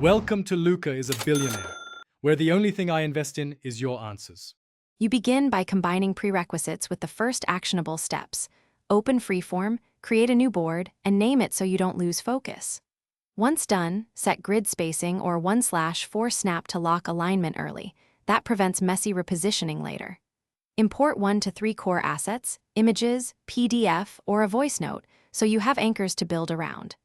Welcome to Luca is a Billionaire, where the only thing I invest in is your answers. You begin by combining prerequisites with the first actionable steps. Open Freeform, create a new board, and name it so you don't lose focus. Once done, set grid spacing or 1/4 snap to lock alignment early. That prevents messy repositioning later. Import 1 to 3 core assets, images, PDF, or a voice note, so you have anchors to build around.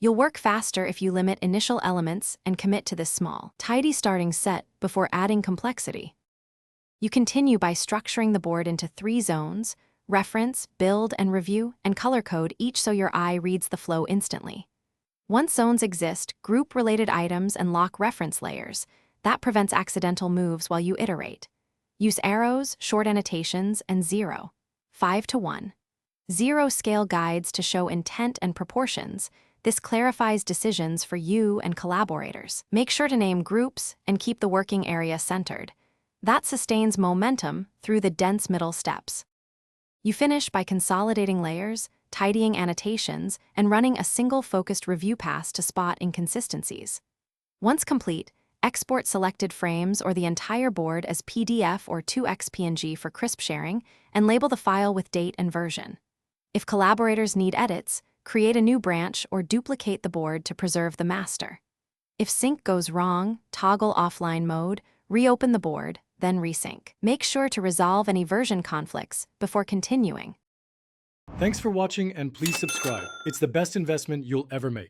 You'll work faster if you limit initial elements and commit to this small, tidy starting set before adding complexity. You continue by structuring the board into 3 zones: reference, build, and review, and color code each so your eye reads the flow instantly. Once zones exist, group related items and lock reference layers. That prevents accidental moves while you iterate. Use arrows, short annotations, and 0, 5 to 1. 0 scale guides to show intent and proportions. This clarifies decisions for you and collaborators. Make sure to name groups and keep the working area centered. That sustains momentum through the dense middle steps. You finish by consolidating layers, tidying annotations, and running a single focused review pass to spot inconsistencies. Once complete, export selected frames or the entire board as PDF or 2x PNG for crisp sharing, and label the file with date and version. If collaborators need edits, create a new branch or duplicate the board to preserve the master. If sync goes wrong, toggle offline mode, reopen the board, then resync. Make sure to resolve any version conflicts before continuing. Thanks for watching and please subscribe. It's the best investment you'll ever make.